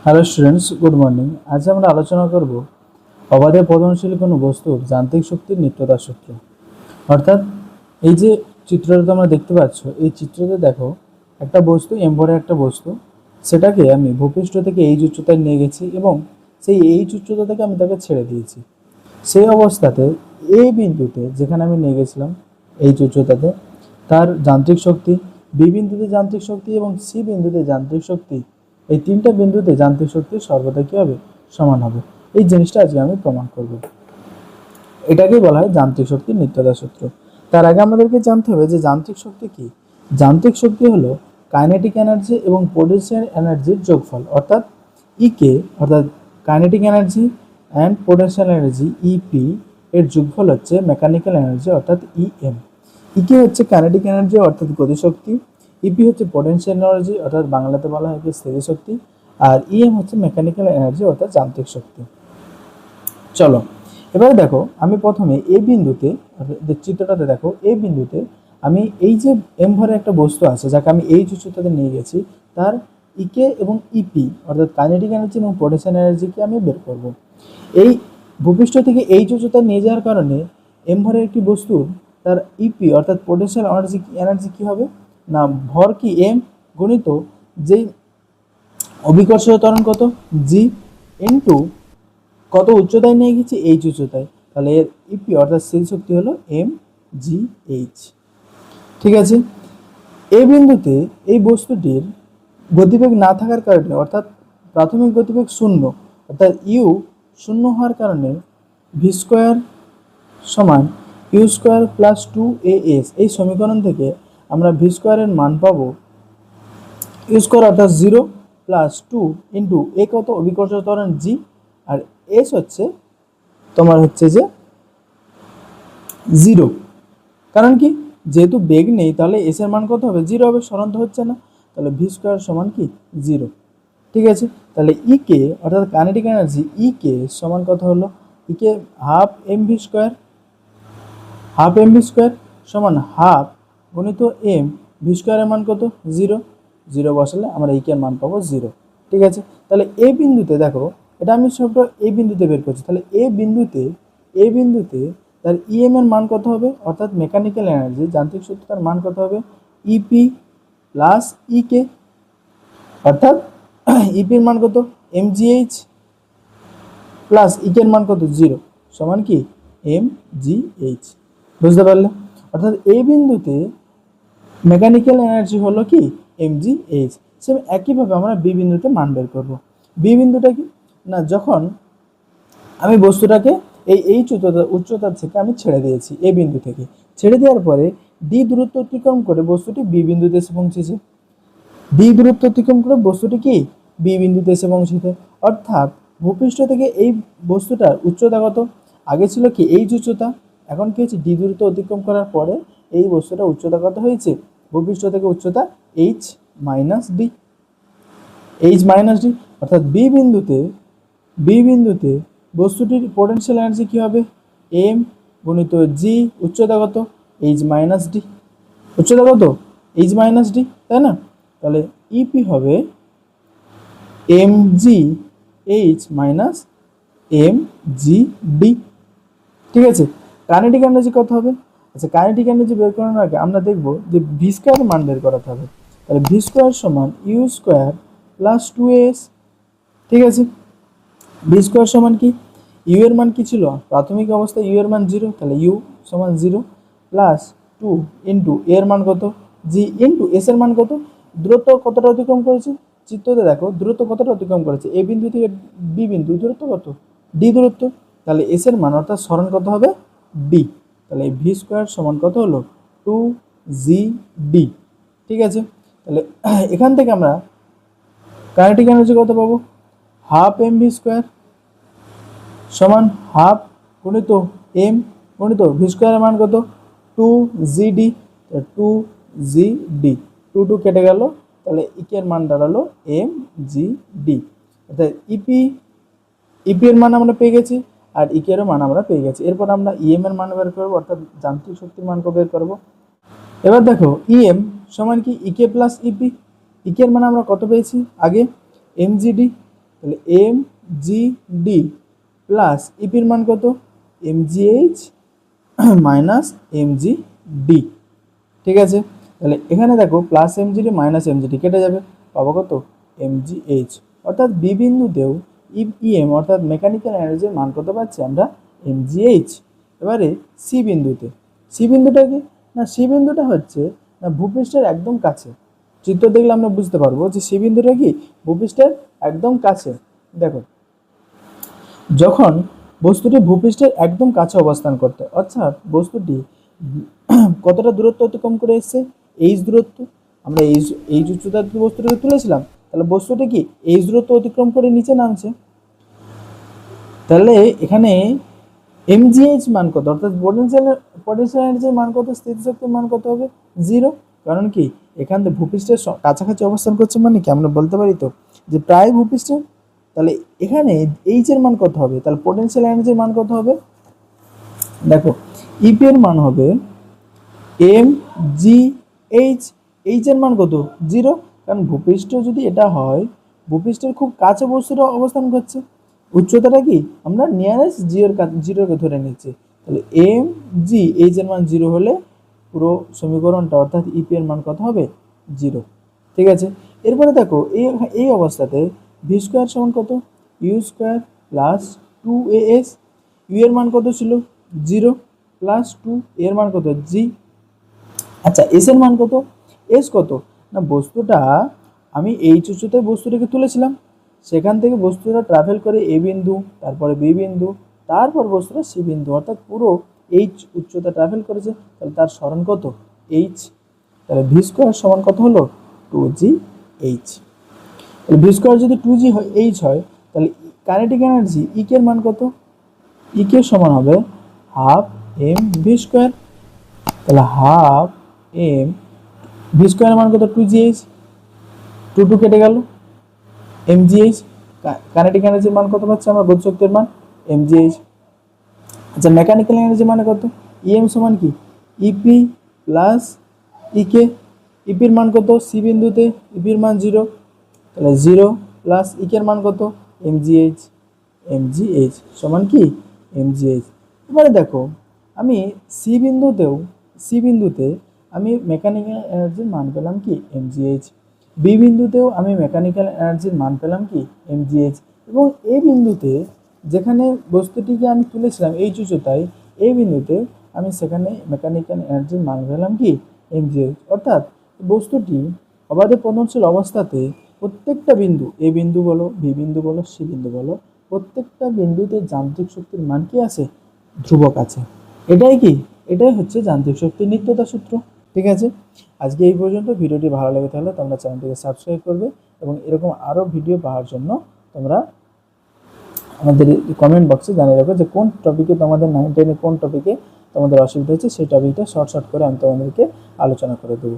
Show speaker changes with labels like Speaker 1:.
Speaker 1: Hello students, good morning. আজ আমরা আলোচনা করব অবাধে পতনশীল কোনো বস্তুর যান্ত্রিক শক্তির নিত্যতা সূত্র। অর্থাৎ এই যে চিত্রটা তোমরা দেখতে পাচ্ছ, এই চিত্রতে দেখো একটা বস্তু, এমভরে একটা বস্তু, সেটাকে আমি ভূপৃষ্ঠ থেকে এইচ উচ্চতায় নিয়ে গেছি এবং সেই এইচ উচ্চতা থেকে আমি তাকে ছেড়ে দিয়েছি। সেই অবস্থাতে এই বিন্দুতে যেখানে আমি নিয়ে গেছিলাম এইচ উচ্চতাতে, তার যান্ত্রিক শক্তি, বি বিন্দুতে যান্ত্রিক শক্তি এবং সি বিন্দুতে যান্ত্রিক শক্তি, এই তিনটা বিন্দুতে যান্ত্রিক শক্তি সর্বদা কী হবে? সমান হবে। এই জিনিসটা আজকে আমি প্রমাণ করব। এটাকেই বলা হয় যান্ত্রিক শক্তির নিত্যতা সূত্র। তার আগে আমাদেরকে জানতে হবে যে যান্ত্রিক শক্তি কি। যান্ত্রিক শক্তি হলো কাইনেটিক এনার্জি এবং পোটেনশিয়াল এনার্জির যোগফল, অর্থাৎ ইকে, অর্থাৎ kinetic energy and potential energy EP এর যোগফল হচ্ছে মেকানিক্যাল এনার্জি অর্থাৎ ইএম। ইকে হচ্ছে কাইনেটিক এনার্জি অর্থাৎ গতিশক্তি, ইপি হচ্ছে পোটেনশিয়াল এনার্জি অর্থাৎ বাংলাতে বলা হয় স্থিতিশক্তি, আর ইএম হচ্ছে মেকানিক্যাল এনার্জি অর্থাৎ যান্ত্রিক শক্তি। চলো এবারে দেখো, আমি প্রথমে এই বিন্দুতে, চিত্রটাতে দেখো, এই বিন্দুতে আমি এই যে এম ভরে একটা বস্তু আছে যাকে আমি এই উচ্চতাতে নিয়ে গেছি, তার ইকে এবং ইপি অর্থাৎ কাইনেটিক এনার্জি এবং পোটেনশিয়াল এনার্জিকে আমি বের করব। এই ভূপৃষ্ঠ থেকে এই উচ্চতা নিয়ে যাওয়ার কারণে এম ভরের একটি বস্তুর তার ইপি অর্থাৎ পোটেনশিয়াল এনার্জি কি হবে না, ভর কি এম গুণিত যেই অভিকর্ষীয় ত্বরণ কত জি ইন্টু কত উচ্চতায় নিয়ে গেছি এইচ উচ্চতায়, তাহলে এর ইপি অর্থাৎ স্থিতি শক্তি হলো এম জি এইচ। ঠিক আছে, এই বিন্দুতে এই বস্তুটির গতিবেগ না থাকার কারণে, অর্থাৎ প্রাথমিক গতিবেগ শূন্য, অর্থাৎ ইউ শূন্য হওয়ার কারণে ভি স্কোয়ার সমান ইউ স্কোয়ার প্লাস 2as, এই সমীকরণ থেকে আমরা ভি স্কোয়ারের মান পাবো ইউ স্কোয়ার অর্থাৎ 0 প্লাস 2 ইন্টু এ কত অভিকর্ষ ত্বরণ জি, আর এস হচ্ছে তোমার হচ্ছে যে 0। কারণ কি, যেহেতু বেগ নেই তাহলে এস এর মান কত হবে? 0 হবে, সরন্ত হচ্ছে না, তাহলে ভি স্কোয়ার সমান কি 0। ঠিক আছে, তাহলে ইকে অর্থাৎ কাইনেটিক এনার্জি ইকে সমান কত হলো? ইকে half M V square, half M V square সমান হাফ গুণিত এম, ভি স্কোয়ারের মান কত? 0। 0 বসালে আমরা ইকে এর মান পাবো 0। ঠিক আছে, তাহলে এই বিন্দুতে দেখো, এটা আমি সবটা এই বিন্দুতে বের করছি, তাহলে এই বিন্দুতে তার ইএম এর মান কত হবে? অর্থাৎ মেকানিক্যাল এনার্জি যান্ত্রিক শক্তি, তার মান কত হবে? ইপি প্লাস ইকে, অর্থাৎ ইপির মান কত? এমজিএইচ প্লাস ইকের মান কত? 0, সমান কি এমজিএইচ। বুঝতে পারলে? অর্থাৎ এই বিন্দুতে মেকানিক্যাল এনার্জি হলো কি এমজিএইচ। সেম একইভাবে আমরা বি বিন্দুতে মান বের করব। বি বিন্দুটা কি না, যখন আমি বস্তুটাকে এই উচ্চতা থেকে আমি ছেড়ে দিয়েছি, এ বিন্দু থেকে ছেড়ে দেওয়ার পরে ডি দূরত্ব অতিক্রম করে বস্তুটি বি বিন্দুতে এসে পৌঁছেছে। ডি দূরত্ব অতিক্রম করে বস্তুটি কি বি বিন্দুতে এসে পৌঁছেছে, অর্থাৎ ভূপৃষ্ঠ থেকে এই বস্তুটার উচ্চতা কত? আগে ছিল কি এইচ উচ্চতা, এখন কি হচ্ছে? ডি দূরত্ব অতিক্রম করার পরে এই বস্তুটা উচ্চতা কত হয়েছে? ভূপৃষ্ঠ থেকে উচ্চতা H minus D, H minus D, অর্থাৎ বি বিন্দুতে বস্তুটির পোটেনশিয়াল এনার্জি কী হবে? এম গুণিত জি, উচ্চতা কত? এইচ মাইনাস ডি, উচ্চতা কত? এইচ মাইনাস ডি, তাই না? তাহলে ইপি হবে M G H minus M G D. ঠিক আছে, কাইনেটিক এনার্জি কত হবে? আচ্ছা, কাইনেটিক এনার্জি বের করানোর আগে আমরা দেখব যে ভি স্কোয়ার মান বের করাতে হবে। তাহলে ভি স্কোয়ার সমান ইউ স্কোয়ার প্লাস 2as। ঠিক আছে, ভি স্কোয়ার সমান কি, ইউ এর মান কি ছিল প্রাথমিক অবস্থায়? ইউ এর মান 0, তাহলে ইউ সমান 0 প্লাস 2 ইন্টু এর মান কত? জি, ইন্টু এস এর মান কত? দূরত্ব কতটা অতিক্রম করেছে? চিত্রতে দেখো দূরত্ব কতটা অতিক্রম করেছে, এ বিন্দু থেকে বি বিন্দু দূরত্ব কত? ডি দূরত্ব, তাহলে এস এর মান অর্থাৎ সরণ কত হবে? ডি। তাহলে ভি স্কোয়ার সমান কত হলো? 2GD। ঠিক আছে, তাহলে এখান থেকে আমরা কাইনেটিক এনার্জি কত পাবো? হাফ এম ভি স্কোয়ার সমান হাফ গুণিত এম গুণিত ভি স্কোয়ারের মান কত? 2GD, 2GD, 2 কেটে গেল, তাহলে ইকের মান দাঁড়ালো MGD। অর্থাৎ ইপি এর মান আমরা পেয়ে গেছি আর ইকের মান আমরা পেয়ে গেছি। এরপর আমরা ইএম এর মান বের করবো, অর্থাৎ যান্ত্রিক শক্তির মান বের করবো। এবার দেখো ইএম সমান কি ইকে প্লাস ইপি, ইকের মান আমরা কত পেয়েছি আগে? MGD, তাহলে এম জি ডি প্লাস ইপির মান কত M G H minus M G D. ঠিক আছে, তাহলে এখানে দেখো plus M G D minus M G D কেটে যাবে, পাবো কত এম জি এইচ। অর্থাৎ বি বিন্দুতেও ইএম অর্থাৎ মেকানিক্যাল এনার্জির মান কত পাচ্ছি আমরা এম জি এইচ। এবারে সি বিন্দুতে, সি বিন্দুটা কি না, সি বিন্দুটা হচ্ছে না ভূপৃষ্ঠের একদম কাছে। চিত্র দেখলে আমরা বুঝতে পারবো যে সি বিন্দুটা কি ভূপৃষ্ঠের একদম কাছে। দেখো যখন বস্তুটি ভূপৃষ্ঠের একদম কাছে অবস্থান করতে, অর্থাৎ বস্তুটি কতটা দূরত্ব অতিক্রম করে এসছে এইচ দূরত্ব, আমরা এইচ উচ্চতার বস্তুটাকে তুলেছিলাম, তাহলে বস্তুটি কি এইচ দূরত্ব অতিক্রম করে নিচে নামছে। তাহলে এখানে এমজিএইচ মান কত, অর্থাৎ পটেনশিয়াল এনার্জির মান কত, স্থিতিশক্তির মান কত হবে 0। কারণ কি এখান থেকে ভূপৃষ্ঠের কাছাকাছি অবস্থান করছে, মানে কি আমরা বলতে পারি তো যে প্রায় ভূপৃষ্ঠের। তাহলে এখানে এইচ এর মান কত হবে, তাহলে পটেনশিয়াল এনার্জির মান কত হবে, দেখো ইপি এর মান হবে এম জি এইচ, এইচ এর মান কত 0, কারণ ভূপৃষ্ঠ যদি এটা হয় ভূপৃষ্ঠের খুব কাছে বস্তুটা অবস্থান করছে, উচ্চতাটা কি আমরা নিয়ারেস্ট জিরোকে ধরে নিচ্ছি। তাহলে এম জি এইচ এর মান 0 হলে পুরো সমীকরণটা অর্থাৎ ইপি এর মান কত হবে 0। ঠিক আছে, এরপরে দেখো এই অবস্থাতে ভি স্কোয়ার সমান কত you square plus 2as, you এর মান কত ছিল 0 প্লাস 2 এর মান কত জি। আচ্ছা এস এর মান কত, এস কত না বস্তুটা আমি এইচ উচ্চতায় বস্তুটাকে তুলেছিলাম, সেখান থেকে বস্তুটা ট্রাভেল করে এ বিন্দু, তারপরে বি বিন্দু, তারপর বস্তুটা সি বিন্দু, অর্থাৎ পুরো এইচ উচ্চতা ট্রাভেল করেছে, তাহলে তার সরণ কত এইচ। তাহলে ভি স্কোয়ার সমান কত হলো 2জি এইচ। তাহলে ভি স্কোয়ার যদি 2জি এইচ হয়, তাহলে কাইনেটিক এনার্জি ইকে এর মান কত, ইকে সমান হবে হাফ এম ভি স্কোয়ার। তাহলে হাফ এম ভি স্কোয়ারের মান কত 2gh, 2 কেটে গেল mgh, কাইনেটিক এনার্জির মান কত পাচ্ছি আমরা গতিশক্তির মান mgh। আচ্ছা মেকানিক্যাল এনার্জি মানে কত, ইএম সমান কি ইপি প্লাস ইকে, ইপির মান কত সি বিন্দুতে ইপির মান 0, তাহলে 0 প্লাস ইকের মান কত mgh, mgh সমান কি mgh। এবারে দেখো আমি সি বিন্দুতে আমি মেকানিক্যাল এনার্জির মান পেলাম কি mgh, বি বিন্দুতেও আমি মেকানিক্যাল এনার্জির মান পেলাম কি mgh, এবং এ বিন্দুতে যেখানে বস্তুটিকে আমি তুলেছিলাম এই উচ্চতায় এই বিন্দুতে আমি সেখানে মেকানিক্যাল এনার্জির মান পেলাম কি mgh। অর্থাৎ বস্তুটি অবাধে পতনশীল অবস্থাতে প্রত্যেকটা বিন্দু এ বিন্দু বলো বি বিন্দু বলো সি বিন্দু বলো প্রত্যেকটা বিন্দুতে যান্ত্রিক শক্তির মান কি আছে ধ্রুবক আছে। এটাই হচ্ছে যান্ত্রিক শক্তির নিত্যতা সূত্র। ঠিক আছে, আজকে এই পর্যন্ত। ভিডিওটি ভালো লেগে থাকলে তোমরা চ্যানেলটিকে সাবস্ক্রাইব করবে এবং এরকম আরও ভিডিও পাওয়ার জন্য তোমরা আমাদের কমেন্ট বক্সে জানিয়ে রাখো যে কোন টপিকে তোমাদের 9-10 কোন টপিকে তোমাদের অসুবিধা হচ্ছে, সেই টপিকটা শর্ট করে আমি তোমাদেরকে আলোচনা করে দেবো।